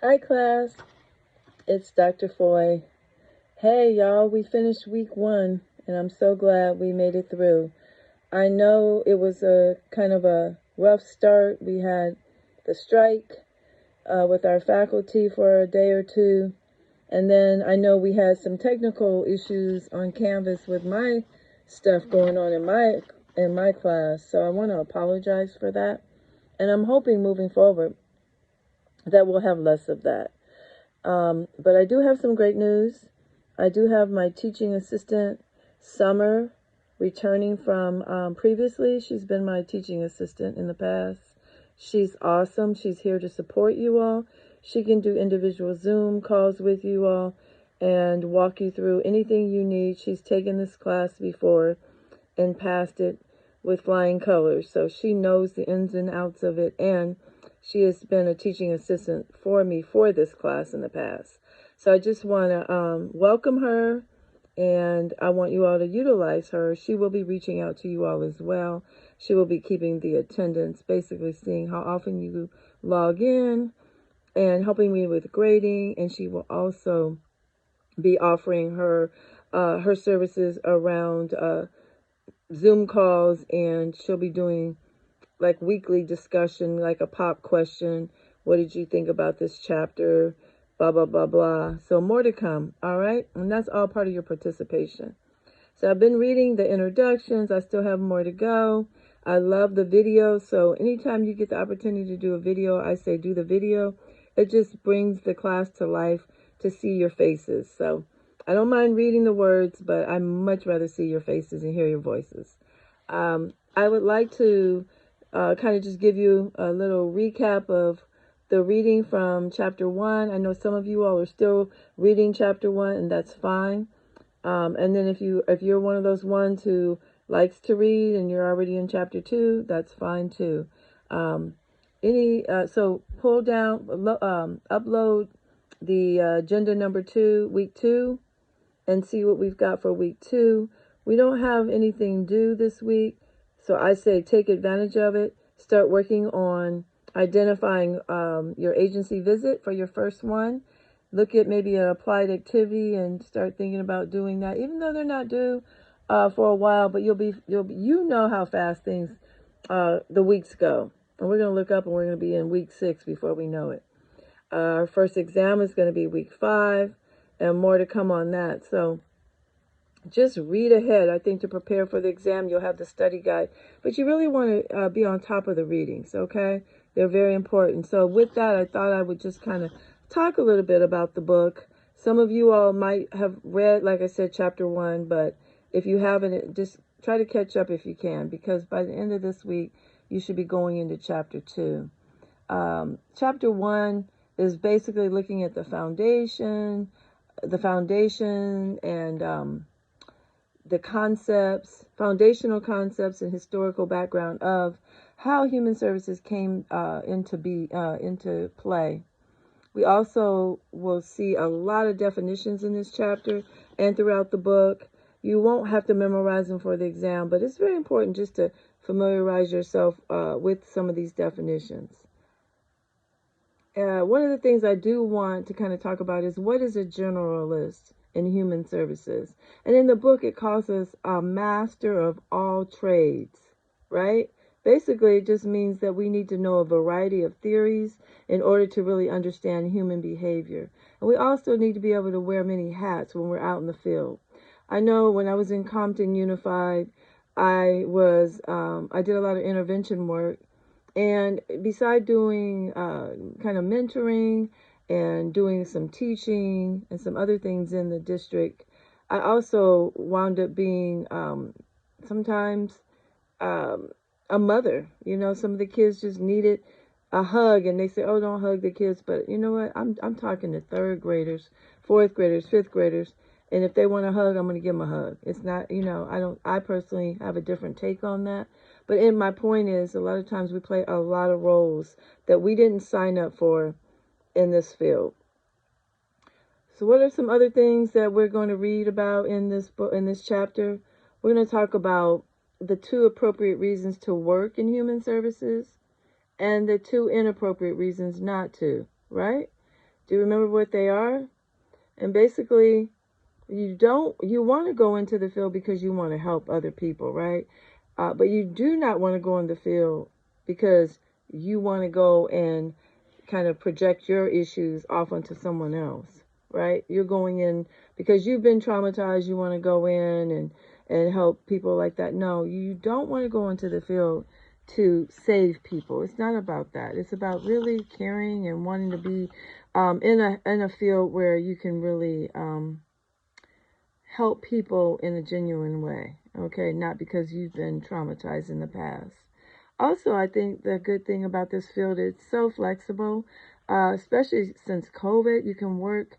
Hi class, it's Dr. Foy. Hey y'all, we finished week 1 and I'm so glad we made it through. I know it was a kind of a rough start. We had the strike with our faculty for a day or two, and then I know we had some technical issues on Canvas with my stuff going on in my class. So I want to apologize for that, and I'm hoping moving forward that we'll have less of that. But I do have some great news. I do have my teaching assistant, Summer, returning from previously. She's been my teaching assistant in the past. She's awesome. She's here to support you all. She can do individual Zoom calls with you all and walk you through anything you need. She's taken this class before and passed it with flying colors. So she knows the ins and outs of it, and she has been a teaching assistant for me for this class in the past. So I just want to welcome her, and I want you all to utilize her. She will be reaching out to you all as well. She will be keeping the attendance, basically seeing how often you log in and helping me with grading. And she will also be offering her services around Zoom calls, and she'll be doing like weekly discussion, like a pop question. What did you think about this chapter? Blah, blah, blah, blah. So more to come. All right. And that's all part of your participation. So I've been reading the introductions. I still have more to go. I love the video. So anytime you get the opportunity to do a video, I say do the video. It just brings the class to life to see your faces. So I don't mind reading the words, but I much rather see your faces and hear your voices. I would like to kind of just give you a little recap of the reading from chapter 1. I know some of you all are still reading chapter 1, and that's fine. And then if you're one of those ones who likes to read and you're already in chapter 2, that's fine too. So pull down, upload the agenda number 2, week 2, and see what we've got for week 2. We don't have anything due this week, so I say take advantage of it. Start working on identifying your agency visit for your first one. Look at maybe an applied activity and start thinking about doing that, even though they're not due for a while. But you know how fast things the weeks go, and we're going to look up and we're going to be in week 6 before we know it. Our first exam is going to be week 5, and more to come on that. So just read ahead. I think to prepare for the exam, you'll have the study guide, but you really want to be on top of the readings, okay? They're very important. So with that, I thought I would just kind of talk a little bit about the book. Some of you all might have read, like I said, chapter 1, but if you haven't, just try to catch up if you can, because by the end of this week, you should be going into chapter 2. Chapter 1 is basically looking at the foundation and the concepts, foundational concepts and historical background of how human services came into play. We also will see a lot of definitions in this chapter and throughout the book. You won't have to memorize them for the exam, but it's very important just to familiarize yourself with some of these definitions. One of the things I do want to kind of talk about is what is a generalist in human services. And in the book, it calls us a master of all trades, right? Basically, it just means that we need to know a variety of theories in order to really understand human behavior. And we also need to be able to wear many hats when we're out in the field. I know when I was in Compton Unified, I did a lot of intervention work. And beside doing kind of mentoring and doing some teaching and some other things in the district, I also wound up being sometimes a mother. You know, some of the kids just needed a hug, and they say, "Oh, don't hug the kids." But you know what? I'm talking to 3rd graders, 4th graders, 5th graders, and if they want a hug, I'm going to give them a hug. It's not, I personally have a different take on that. But my point is, a lot of times we play a lot of roles that we didn't sign up for in this field. So what are some other things that we're going to read about in this book, in this chapter? We're going to talk about the 2 appropriate reasons to work in human services and the 2 inappropriate reasons not to, right? Do you remember what they are? And basically, you want to go into the field because you want to help other people, right? But you do not want to go in the field because you want to go and kind of project your issues off onto someone else, right? You're going in because you've been traumatized. You want to go in and help people like that. No, you don't want to go into the field to save people. It's not about that. It's about really caring and wanting to be in a field where you can really help people in a genuine way, okay? Not because you've been traumatized in the past. Also, I think the good thing about this field is so flexible, especially since COVID. You can work,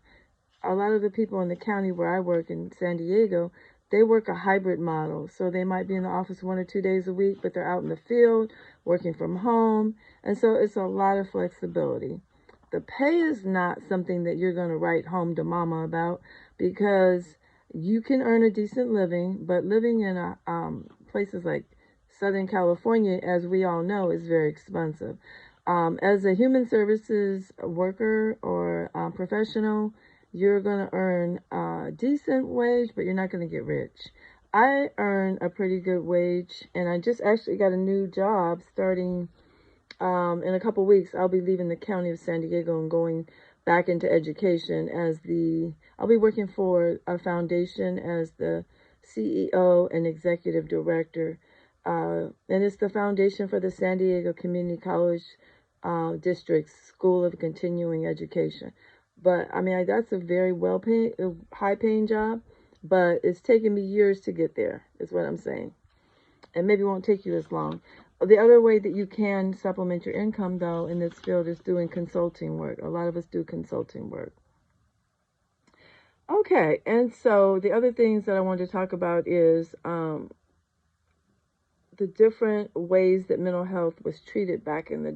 a lot of the people in the county where I work in San Diego, they work a hybrid model. So they might be in the office 1 or 2 days a week, but they're out in the field working from home. And so it's a lot of flexibility. The pay is not something that you're going to write home to mama about, because you can earn a decent living, but living in places like Southern California, as we all know, is very expensive. As a human services worker or professional, you're going to earn a decent wage, but you're not going to get rich. I earn a pretty good wage, and I just actually got a new job starting in a couple weeks. I'll be leaving the county of San Diego and going back into education I'll be working for a foundation as the CEO and executive director. And it's the foundation for the San Diego Community College District's School of Continuing Education. But I mean, that's a very high paying job, but it's taken me years to get there, is what I'm saying. And maybe it won't take you as long. The other way that you can supplement your income, though, in this field is doing consulting work. A lot of us do consulting work. Okay, and so the other things that I wanted to talk about is the different ways that mental health was treated back in the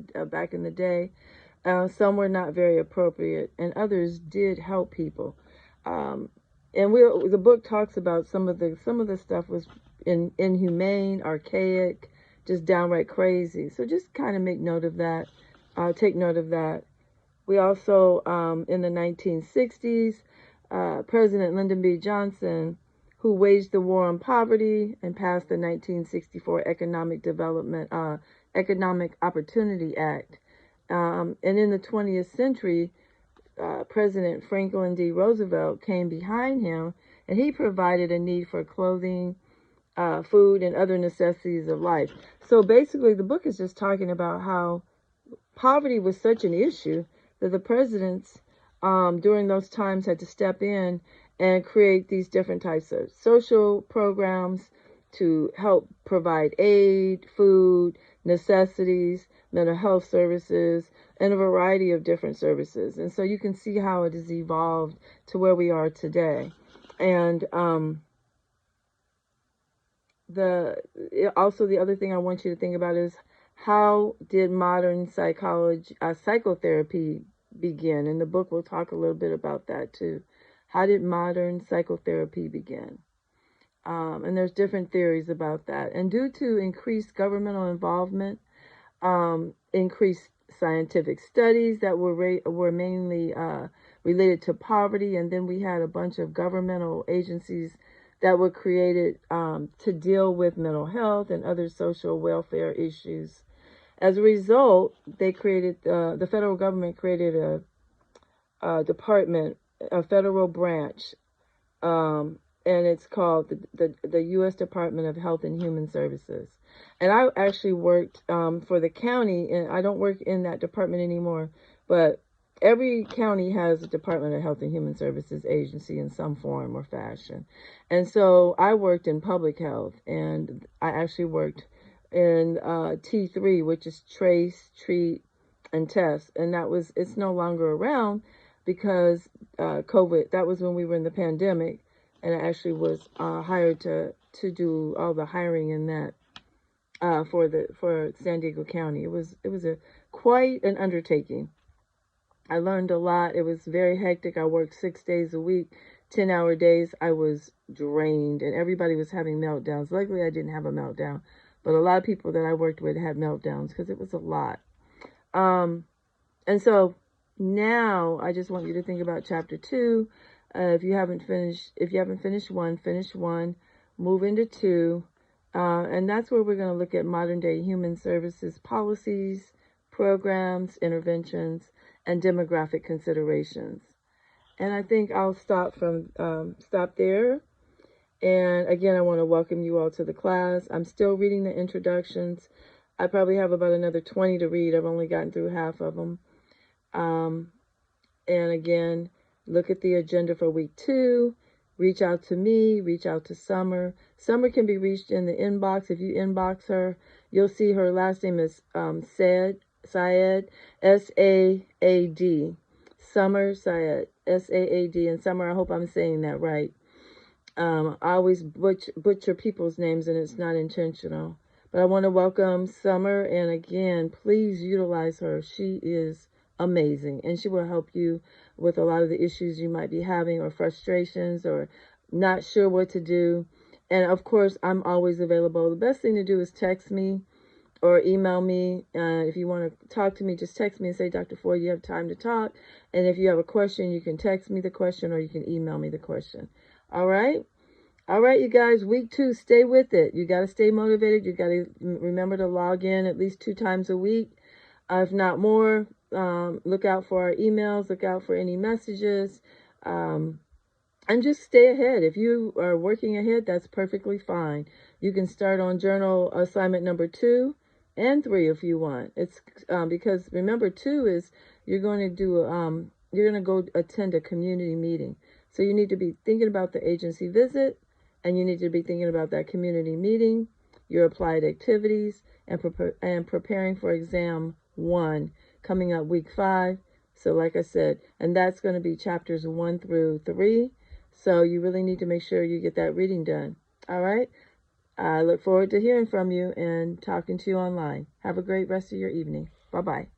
day. Some were not very appropriate, and others did help people. And the book talks about some of the stuff was inhumane, archaic, just downright crazy. So just kind of make note of that. Take note of that. We also, in the 1960s, President Lyndon B. Johnson, who waged the war on poverty and passed the 1964 Economic Opportunity Act. And in the 20th century, President Franklin D. Roosevelt came behind him, and he provided a need for clothing, food, and other necessities of life. So basically, the book is just talking about how poverty was such an issue that the presidents during those times had to step in and create these different types of social programs to help provide aid, food, necessities, mental health services, and a variety of different services. And so you can see how it has evolved to where we are today. And the other thing I want you to think about is, how did modern psychotherapy begin? In the book, we'll talk a little bit about that too. How did modern psychotherapy begin? And there's different theories about that. And due to increased governmental involvement, increased scientific studies that were mainly related to poverty, and then we had a bunch of governmental agencies that were created to deal with mental health and other social welfare issues. As a result, they created the federal government created a department, a federal branch, and it's called the U.S. Department of Health and Human Services. And I actually worked for the county, and I don't work in that department anymore, but every county has a Department of Health and Human Services agency in some form or fashion. And so I worked in public health, and I actually worked in T3, which is trace, treat, and test. And it's no longer around because COVID, that was when we were in the pandemic, and I actually was hired to do all the hiring in that for San Diego County. It was quite an undertaking. I learned a lot. It was very hectic. I worked 6 days a week, 10-hour days. I was drained, and everybody was having meltdowns. Luckily, I didn't have a meltdown, but a lot of people that I worked with had meltdowns because it was a lot. And so Now, I just want you to think about chapter 2. If you haven't finished 1, finish 1, move into 2. And that's where we're going to look at modern day human services policies, programs, interventions, and demographic considerations. And I think I'll stop there. And again, I want to welcome you all to the class. I'm still reading the introductions. I probably have about another 20 to read. I've only gotten through half of them. And again, look at the agenda for week 2. Reach out to me, reach out to Summer. Summer can be reached in the inbox. If you inbox her, you'll see her last name is Saad, S-A-A-D. Summer Saad, S-A-A-D. And Summer, I hope I'm saying that right. I always butcher people's names, and it's not intentional. But I want to welcome Summer, and again, please utilize her. She is amazing, and she will help you with a lot of the issues you might be having, or frustrations, or not sure what to do. And of course, I'm always available. The best thing to do is text me or email me. If you want to talk to me, just text me and say, Dr. Foy, you have time to talk. And if you have a question, you can text me the question, or you can email me the question. All right, you guys, week 2, stay with it. You got to stay motivated. You got to remember to log in at least 2 times a week, if not more. Look out for our emails, look out for any messages, and just stay ahead. If you are working ahead, that's perfectly fine. You can start on journal assignment number 2 and 3 if you want. It's because remember, 2 is you're going to go attend a community meeting. So you need to be thinking about the agency visit, and you need to be thinking about that community meeting, your applied activities, and preparing for exam 1 coming up week 5. So like I said, and that's going to be chapters 1 through 3. So you really need to make sure you get that reading done. All right. I look forward to hearing from you and talking to you online. Have a great rest of your evening. Bye-bye.